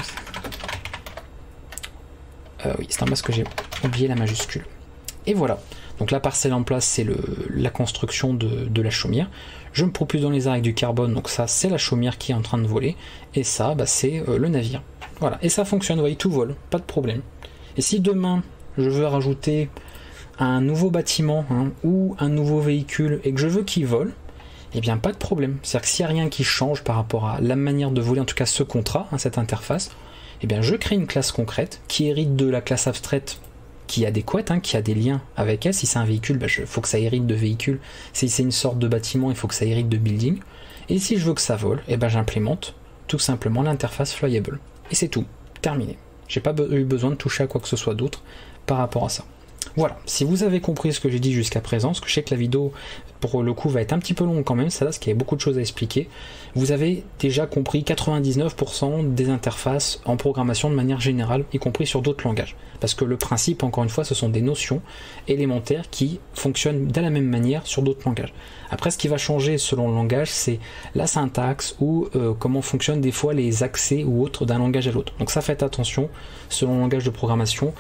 Oui, c'est un parce que j'ai oublié la majuscule. Et voilà. Donc la parcelle en place, c'est la construction de la chaumière. Je me propulse dans les airs avec du carbone, donc ça, c'est la chaumière qui est en train de voler. Et ça, bah, c'est le navire. Voilà. Et ça fonctionne, vous voyez, tout vole, pas de problème. Et si demain, je veux rajouter un nouveau bâtiment hein, ou un nouveau véhicule et que je veux qu'il vole, eh bien pas de problème. C'est-à-dire que s'il n'y a rien qui change par rapport à la manière de voler, en tout cas ce contrat, hein, cette interface, eh bien je crée une classe concrète qui hérite de la classe abstraite qui est adéquate, hein, qui a des liens avec elle. Si c'est un véhicule, bah, faut que ça hérite de véhicule. Si c'est une sorte de bâtiment, il faut que ça hérite de building. Et si je veux que ça vole, eh ben j'implémente tout simplement l'interface flyable. Et c'est tout, terminé. J'ai pas eu besoin de toucher à quoi que ce soit d'autre par rapport à ça. Voilà, si vous avez compris ce que j'ai dit jusqu'à présent, parce que je sais que la vidéo pour le coup va être un petit peu longue quand même, ça parce qu'il y a beaucoup de choses à expliquer, vous avez déjà compris 99% des interfaces en programmation de manière générale, y compris sur d'autres langages. Parce que le principe, encore une fois, ce sont des notions élémentaires qui fonctionnent de la même manière sur d'autres langages. Après, ce qui va changer selon le langage, c'est la syntaxe ou comment fonctionnent des fois les accès ou autres d'un langage à l'autre. Donc ça, faites attention, selon le langage de programmation,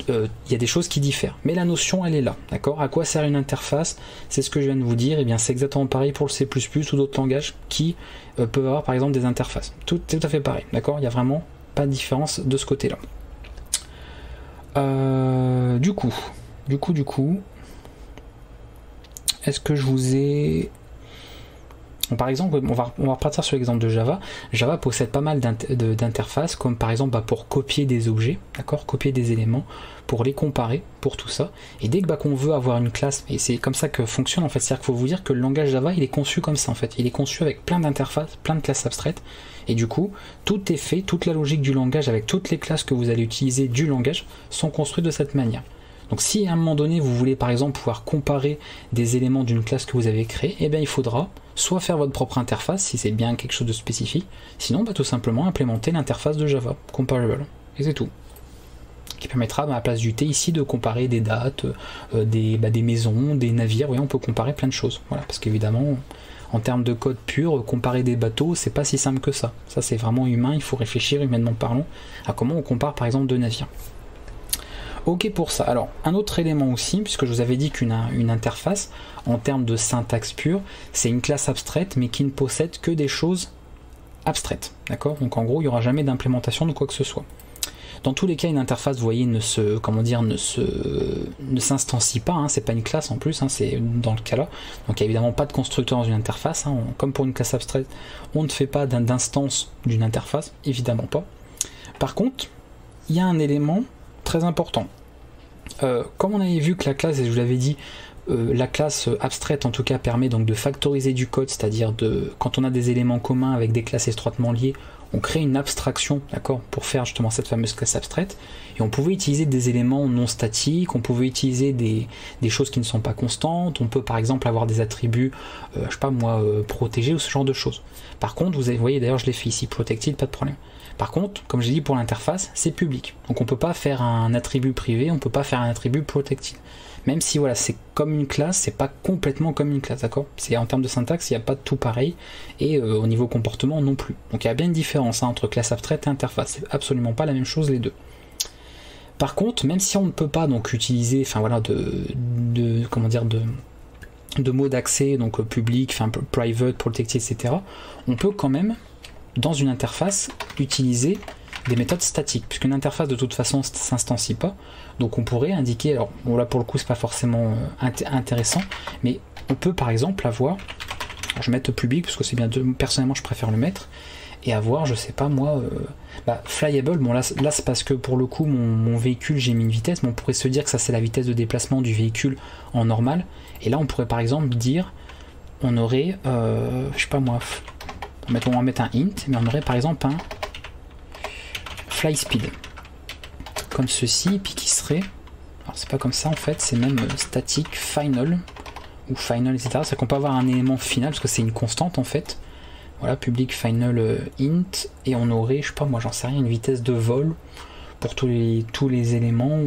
il y a des choses qui diffèrent, mais la notion elle est là, d'accord? À quoi sert une interface? C'est ce que je viens de vous dire, et bien c'est exactement pareil pour le C++ ou d'autres langages qui peuvent avoir par exemple des interfaces. Tout à fait pareil, d'accord? Il n'y a vraiment pas de différence de ce côté-là. Du coup, est-ce que je vous ai... Par exemple, on va repartir sur l'exemple de Java. Java possède pas mal d'interfaces, comme par exemple bah, pour copier des objets, d'accord, copier des éléments, pour les comparer, pour tout ça. Et dès que bah, qu'on veut avoir une classe, et c'est comme ça que fonctionne en fait, c'est-à-dire qu'il faut vous dire que le langage Java, il est conçu comme ça en fait. Il est conçu avec plein d'interfaces, plein de classes abstraites, et du coup, tout est fait, toute la logique du langage avec toutes les classes que vous allez utiliser du langage sont construites de cette manière. Donc si à un moment donné vous voulez par exemple pouvoir comparer des éléments d'une classe que vous avez créée, eh bien il faudra soit faire votre propre interface si c'est bien quelque chose de spécifique, sinon tout simplement implémenter l'interface de Java, comparable, et c'est tout. Qui permettra à la place du T ici de comparer des dates, des maisons, des navires, vous voyez, on peut comparer plein de choses, voilà, parce qu'évidemment en termes de code pur, comparer des bateaux, c'est pas si simple que ça. Ça c'est vraiment humain, il faut réfléchir humainement parlant à comment on compare par exemple deux navires. Ok pour ça. Alors un autre élément aussi, puisque je vous avais dit qu'une interface, en termes de syntaxe pure, c'est une classe abstraite mais qui ne possède que des choses abstraites. D'accord? Donc en gros, il n'y aura jamais d'implémentation de quoi que ce soit. Dans tous les cas, une interface, vous voyez, ne s'instancie pas, hein, c'est pas une classe en plus, hein, c'est dans le cas là. Donc il n'y a évidemment pas de constructeur dans une interface, hein, comme pour une classe abstraite, on ne fait pas d'instance d'une interface, évidemment pas. Par contre, il y a un élément très important. Comme on avait vu que la classe, et je vous l'avais dit, la classe abstraite en tout cas permet donc de factoriser du code, c'est-à-dire quand on a des éléments communs avec des classes étroitement liées, on crée une abstraction, d'accord, pour faire justement cette fameuse classe abstraite, et on pouvait utiliser des éléments non statiques, on pouvait utiliser des choses qui ne sont pas constantes, on peut par exemple avoir des attributs, je sais pas moi, protégés ou ce genre de choses. Par contre, vous voyez d'ailleurs je l'ai fait ici, protected, pas de problème. Par contre, comme j'ai dit pour l'interface, c'est public, donc on peut pas faire un attribut privé, on peut pas faire un attribut protected. Même si voilà, c'est comme une classe, c'est pas complètement comme une classe, d'accord? C'est en termes de syntaxe, il n'y a pas de tout pareil, et au niveau comportement non plus. Donc il y a bien une différence hein, entre classe abstraite et interface, c'est absolument pas la même chose les deux. Par contre, même si on ne peut pas donc utiliser, enfin voilà, comment dire, de mots d'accès, donc public, enfin private, protected, etc., on peut quand même, dans une interface, utiliser des méthodes statiques, puisqu'une interface de toute façon ne s'instancie pas, donc on pourrait indiquer, alors bon, là pour le coup c'est pas forcément intéressant, mais on peut par exemple avoir, alors je vais mettre public parce que c'est bien, personnellement je préfère le mettre, et avoir, je sais pas moi, flyable, bon là c'est parce que pour le coup mon véhicule j'ai mis une vitesse, mais on pourrait se dire que ça c'est la vitesse de déplacement du véhicule en normal, et là on pourrait par exemple dire, on aurait, je sais pas moi, on va mettre un int, mais on aurait par exemple un fly speed comme ceci, puis qui serait, alors c'est pas comme ça en fait, c'est même statique final ou final, etc. C'est qu'on peut avoir un élément final parce que c'est une constante en fait. Voilà, public final int, et on aurait, je sais pas moi, j'en sais rien, une vitesse de vol pour tous les éléments.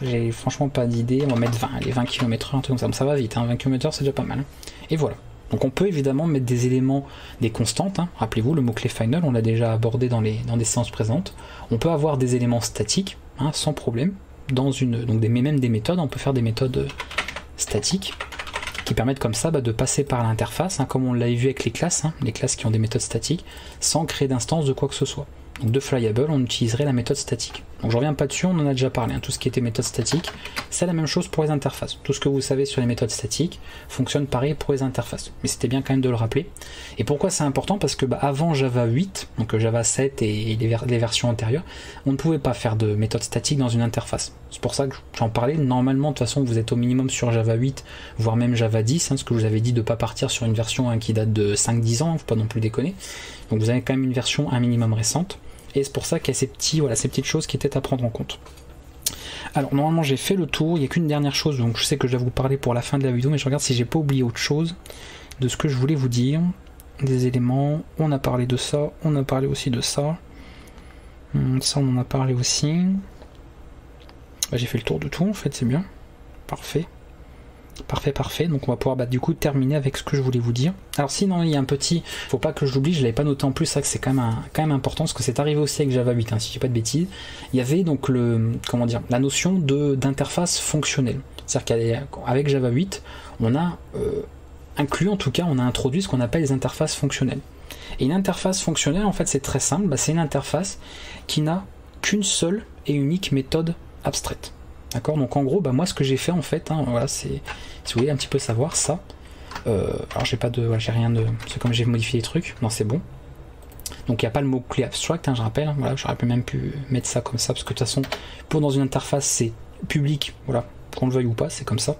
J'ai franchement pas d'idée, on va mettre 20, les 20 km/h, un truc comme ça, donc ça va vite, hein, 20 km/h c'est déjà pas mal. Et voilà. Donc on peut évidemment mettre des éléments, des constantes, hein. Rappelez-vous le mot-clé final, on l'a déjà abordé dans des séances présentes. On peut avoir des éléments statiques, hein, sans problème, donc même des méthodes, on peut faire des méthodes statiques, qui permettent comme ça de passer par l'interface, hein, comme on l'a vu avec les classes qui ont des méthodes statiques, sans créer d'instance de quoi que ce soit. Donc de flyable, on utiliserait la méthode statique. Donc je reviens pas dessus, on en a déjà parlé, hein. Tout ce qui était méthode statique, c'est la même chose pour les interfaces. Tout ce que vous savez sur les méthodes statiques fonctionne pareil pour les interfaces. Mais c'était bien quand même de le rappeler. Et pourquoi c'est important? Parce que avant Java 8, donc Java 7 et les versions antérieures, on ne pouvait pas faire de méthode statique dans une interface. C'est pour ça que j'en parlais. Normalement, de toute façon, vous êtes au minimum sur Java 8, voire même Java 10, hein, ce que je vous avais dit de ne pas partir sur une version qui date de 5-10 ans, faut pas non plus déconner. Donc vous avez quand même une version un minimum récente. Et c'est pour ça qu'il y a ces petites choses qui étaient à prendre en compte. Alors normalement j'ai fait le tour, il n'y a qu'une dernière chose, donc je sais que je dois vous parler pour la fin de la vidéo, mais je regarde si j'ai pas oublié autre chose de ce que je voulais vous dire. Des éléments, on a parlé de ça, on a parlé aussi de ça. Ça on en a parlé aussi. J'ai fait le tour de tout en fait, c'est bien. Parfait. Parfait, donc on va pouvoir du coup terminer avec ce que je voulais vous dire. Alors sinon il y a un petit, faut pas que je l'oublie, je l'avais pas noté en plus, ça que c'est quand même important, parce que c'est arrivé aussi avec Java 8, hein, si je dis pas de bêtises. Il y avait donc la notion d'interface fonctionnelle. C'est-à-dire qu'avec Java 8, on a on a introduit ce qu'on appelle les interfaces fonctionnelles. Et une interface fonctionnelle, en fait c'est très simple, c'est une interface qui n'a qu'une seule et unique méthode abstraite. D'accord, donc en gros, moi ce que j'ai fait en fait, hein, voilà, c'est, si vous voulez un petit peu savoir ça, alors j'ai rien de, c'est comme j'ai modifié les trucs, non c'est bon. Donc il n'y a pas le mot clé abstract, hein, je rappelle, hein, voilà, j'aurais même pu mettre ça comme ça, parce que de toute façon, pour dans une interface c'est public, voilà, qu'on le veuille ou pas, c'est comme ça.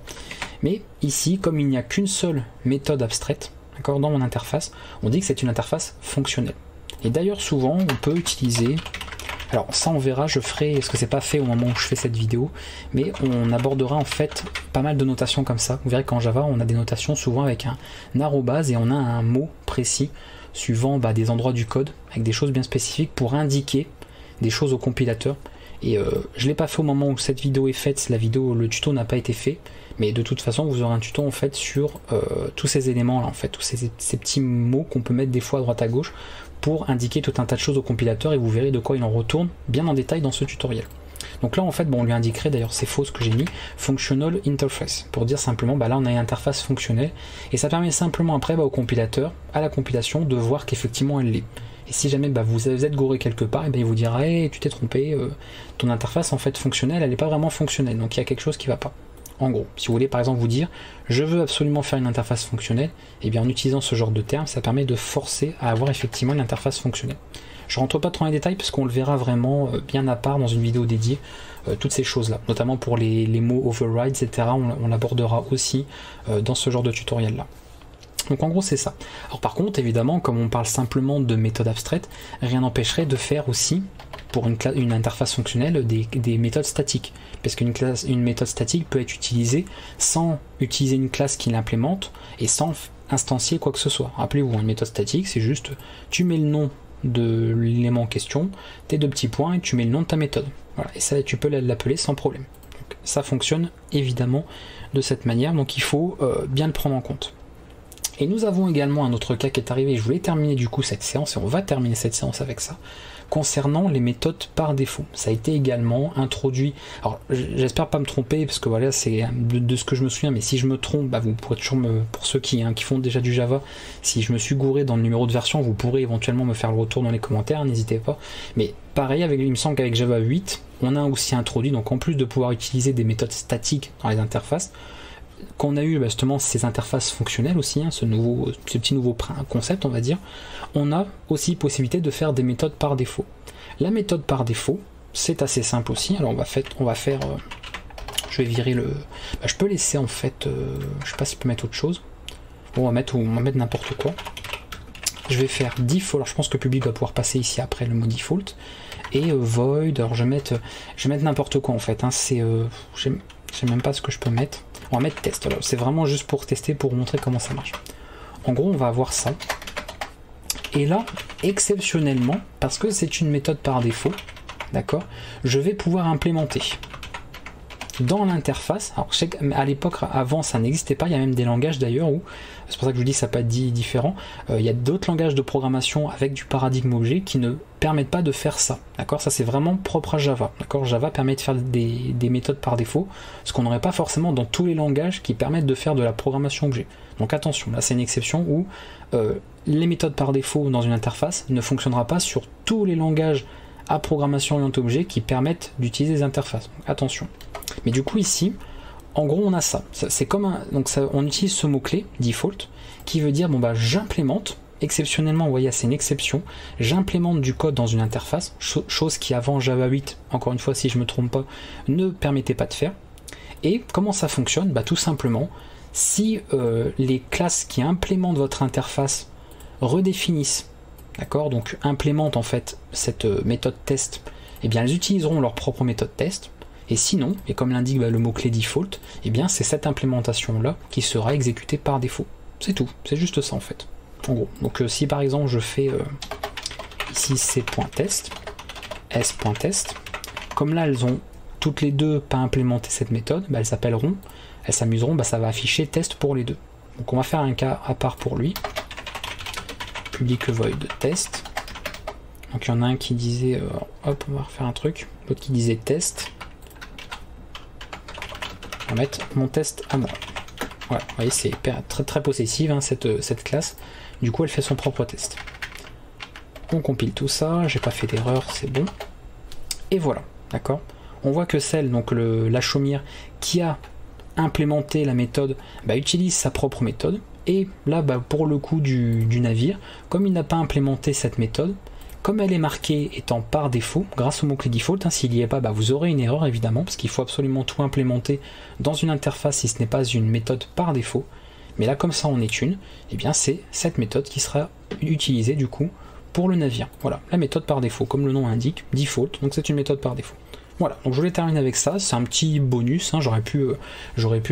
Mais ici, comme il n'y a qu'une seule méthode abstraite, d'accord, dans mon interface, on dit que c'est une interface fonctionnelle. Et d'ailleurs souvent, on peut utiliser Alors ça on verra, je ferai, parce que c'est pas fait au moment où je fais cette vidéo, mais on abordera en fait pas mal de notations comme ça. Vous verrez qu'en Java on a des notations souvent avec un arrobase et on a un mot précis suivant des endroits du code, avec des choses bien spécifiques pour indiquer des choses au compilateur. Et je l'ai pas fait au moment où cette vidéo est faite, le tuto n'a pas été fait, mais de toute façon vous aurez un tuto en fait sur tous ces éléments là, en fait, tous ces petits mots qu'on peut mettre des fois à droite à gauche pour indiquer tout un tas de choses au compilateur, et vous verrez de quoi il en retourne bien en détail dans ce tutoriel. Donc là en fait on lui indiquerait, d'ailleurs c'est faux ce que j'ai mis, functional interface, pour dire simplement là on a une interface fonctionnelle, et ça permet simplement après au compilateur, à la compilation, de voir qu'effectivement elle l'est. Et si jamais vous êtes gouré quelque part, et il vous dira hey, tu t'es trompé, ton interface en fait fonctionnelle, elle n'est pas vraiment fonctionnelle, donc il y a quelque chose qui ne va pas. En gros, si vous voulez par exemple vous dire je veux absolument faire une interface fonctionnelle, et bien en utilisant ce genre de terme, ça permet de forcer à avoir effectivement une interface fonctionnelle. Je rentre pas trop dans les détails parce qu'on le verra vraiment bien à part dans une vidéo dédiée, toutes ces choses là, notamment pour les mots override, etc. On l'abordera aussi dans ce genre de tutoriel là. Donc en gros c'est ça. Alors par contre évidemment comme on parle simplement de méthodes abstraites, rien n'empêcherait de faire aussi pour une interface fonctionnelle des méthodes statiques, parce qu'une méthode statique peut être utilisée sans utiliser une classe qui l'implémente et sans instancier quoi que ce soit. Rappelez-vous, une méthode statique c'est juste tu mets le nom de l'élément en question, tes deux petits points, et tu mets le nom de ta méthode. Voilà, et ça tu peux l'appeler sans problème. Donc, ça fonctionne évidemment de cette manière, donc il faut bien le prendre en compte. Et nous avons également un autre cas qui est arrivé, je voulais terminer du coup cette séance, et on va terminer cette séance avec ça, concernant les méthodes par défaut. Ça a été également introduit, alors j'espère pas me tromper, parce que voilà, c'est de ce que je me souviens, mais si je me trompe, vous pourrez toujours pour ceux qui font déjà du Java, si je me suis gouré dans le numéro de version, vous pourrez éventuellement me faire le retour dans les commentaires, n'hésitez pas. Mais pareil, il me semble qu'avec Java 8, on a aussi introduit, donc en plus de pouvoir utiliser des méthodes statiques dans les interfaces, qu'on a eu justement ces interfaces fonctionnelles aussi, ce petit nouveau concept on va dire, on a aussi possibilité de faire des méthodes par défaut. La méthode par défaut, c'est assez simple aussi. Alors on va faire je vais virer le... je peux laisser en fait, je sais pas si je peux mettre autre chose. Bon, on va mettre n'importe quoi. Je vais faire default, alors je pense que le public va pouvoir passer ici après le mot default, et void, alors je vais mettre n'importe quoi en fait, je sais même pas ce que je peux mettre. On va mettre test, c'est vraiment juste pour tester, pour vous montrer comment ça marche. En gros on va avoir ça, et là exceptionnellement, parce que c'est une méthode par défaut, d'accord, je vais pouvoir implémenter dans l'interface. Alors je sais qu'à l'époque, avant ça n'existait pas, il y a même des langages d'ailleurs où, c'est pour ça que je vous dis ça peut être différent, il y a d'autres langages de programmation avec du paradigme objet qui ne permettent pas de faire ça, d'accord, ça c'est vraiment propre à Java, d'accord, Java permet de faire des méthodes par défaut, ce qu'on n'aurait pas forcément dans tous les langages qui permettent de faire de la programmation objet. Donc attention, là c'est une exception où les méthodes par défaut dans une interface ne fonctionnera pas sur tous les langages à programmation orientée objet qui permettent d'utiliser des interfaces. Donc, attention. Mais du coup ici, en gros on a ça. C'est comme on utilise ce mot-clé, default, qui veut dire j'implémente, exceptionnellement, vous voyez c'est une exception, j'implémente du code dans une interface, chose qui avant Java 8, encore une fois si je ne me trompe pas, ne permettait pas de faire. Et comment ça fonctionne? Tout simplement, si les classes qui implémentent votre interface redéfinissent, d'accord, donc implémentent en fait cette méthode test, et bien elles utiliseront leur propre méthode test. Et sinon, et comme l'indique le mot-clé default, et bien c'est cette implémentation-là qui sera exécutée par défaut. C'est tout, c'est juste ça en fait. En gros, donc si par exemple je fais ici c.test, s.test, comme là elles ont toutes les deux pas implémenté cette méthode, elles s'appelleront, elles s'amuseront, ça va afficher test pour les deux. Donc on va faire un cas à part pour lui. Public void test. Donc il y en a un qui disait, hop, on va refaire un truc, l'autre qui disait test. On va mettre mon test à moi. Voilà, vous voyez, c'est très très possessive cette classe. Du coup, elle fait son propre test. On compile tout ça, j'ai pas fait d'erreur, c'est bon. Et voilà, d'accord. On voit que celle, donc la chaumière, qui a implémenté la méthode, utilise sa propre méthode. Et là, pour le coup du navire, comme il n'a pas implémenté cette méthode, comme elle est marquée étant par défaut, grâce au mot-clé default, s'il n'y est pas, vous aurez une erreur évidemment, parce qu'il faut absolument tout implémenter dans une interface si ce n'est pas une méthode par défaut. Mais là, comme ça en est une, et bien c'est cette méthode qui sera utilisée du coup pour le navire. Voilà, la méthode par défaut, comme le nom indique, default, donc c'est une méthode par défaut. Voilà, donc je voulais terminer avec ça, c'est un petit bonus, hein, j'aurais pu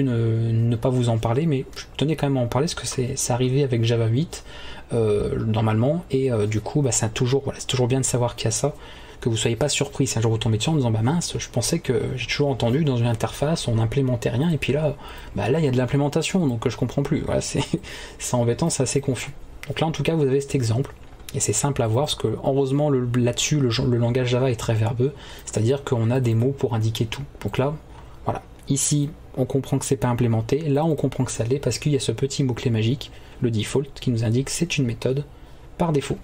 ne pas vous en parler, mais je tenais quand même à en parler parce que c'est arrivé avec Java 8, normalement, et du coup, bah, c'est toujours bien de savoir qu'il y a ça, que vous ne soyez pas surpris si un jour vous tombez dessus en disant bah mince, je pensais que j'ai toujours entendu dans une interface on n'implémentait rien, et puis là, bah là il y a de l'implémentation, donc je comprends plus, voilà, c'est embêtant, c'est assez confus. Donc là en tout cas vous avez cet exemple. Et c'est simple à voir, parce que heureusement là-dessus le langage Java est très verbeux, c'est-à-dire qu'on a des mots pour indiquer tout. Donc là, voilà, ici on comprend que c'est pas implémenté, là on comprend que ça l'est parce qu'il y a ce petit mot-clé magique, le default, qui nous indique que c'est une méthode par défaut.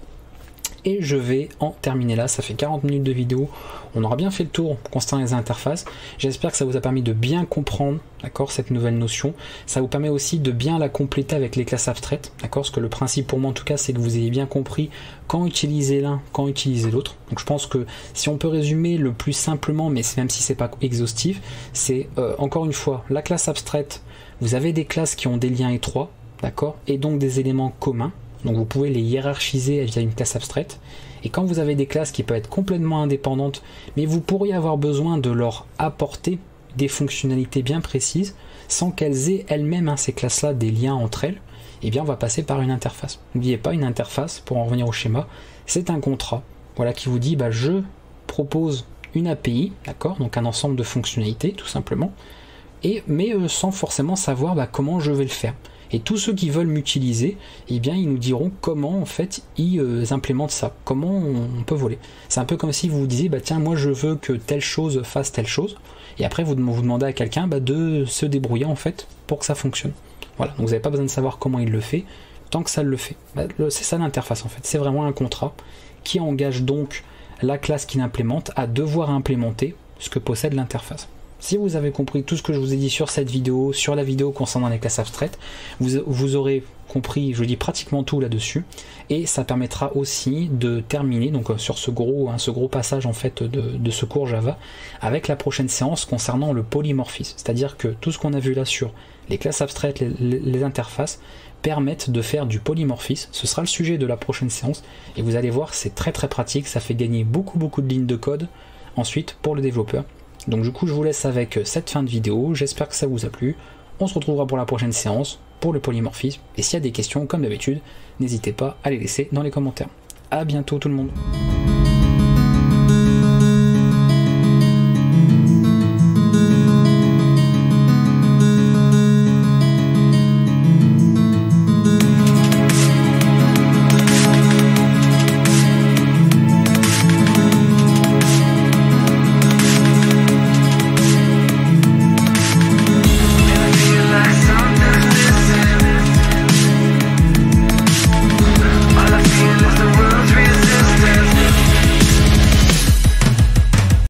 Et je vais en terminer là, ça fait 40 minutes de vidéo, on aura bien fait le tour concernant les interfaces. J'espère que ça vous a permis de bien comprendre, d'accord, cette nouvelle notion. Ça vous permet aussi de bien la compléter avec les classes abstraites, d'accord, parce que le principe pour moi en tout cas c'est que vous ayez bien compris quand utiliser l'un, quand utiliser l'autre. Donc je pense que si on peut résumer le plus simplement, mais même si c'est pas exhaustif, c'est encore une fois la classe abstraite, vous avez des classes qui ont des liens étroits, d'accord, et donc des éléments communs. Donc vous pouvez les hiérarchiser via une classe abstraite. Et quand vous avez des classes qui peuvent être complètement indépendantes, mais vous pourriez avoir besoin de leur apporter des fonctionnalités bien précises, sans qu'elles aient elles-mêmes, hein, ces classes-là, des liens entre elles, eh bien on va passer par une interface. N'oubliez pas, une interface, pour en revenir au schéma, c'est un contrat, voilà, qui vous dit, bah, je propose une API, d'accord, donc un ensemble de fonctionnalités, tout simplement, mais sans forcément savoir comment je vais le faire. Et tous ceux qui veulent m'utiliser, eh bien, ils nous diront comment en fait ils implémentent ça, comment on peut voler. C'est un peu comme si vous vous disiez, bah tiens, moi je veux que telle chose fasse telle chose, et après vous demandez à quelqu'un de se débrouiller en fait pour que ça fonctionne. Voilà, donc vous n'avez pas besoin de savoir comment il le fait, tant que ça le fait. C'est ça l'interface en fait, c'est vraiment un contrat qui engage donc la classe qui l'implémente à devoir implémenter ce que possède l'interface. Si vous avez compris tout ce que je vous ai dit sur cette vidéo, sur la vidéo concernant les classes abstraites, vous aurez compris, je dis pratiquement tout là-dessus, et ça permettra aussi de terminer donc sur ce gros passage en fait de ce cours Java avec la prochaine séance concernant le polymorphisme, c'est-à-dire que tout ce qu'on a vu là sur les classes abstraites, les interfaces permettent de faire du polymorphisme. Ce sera le sujet de la prochaine séance, et vous allez voir, c'est très très pratique, ça fait gagner beaucoup de lignes de code ensuite pour le développeur. Donc du coup je vous laisse avec cette fin de vidéo, j'espère que ça vous a plu, on se retrouvera pour la prochaine séance, pour le polymorphisme, et s'il y a des questions comme d'habitude, n'hésitez pas à les laisser dans les commentaires. A bientôt tout le monde.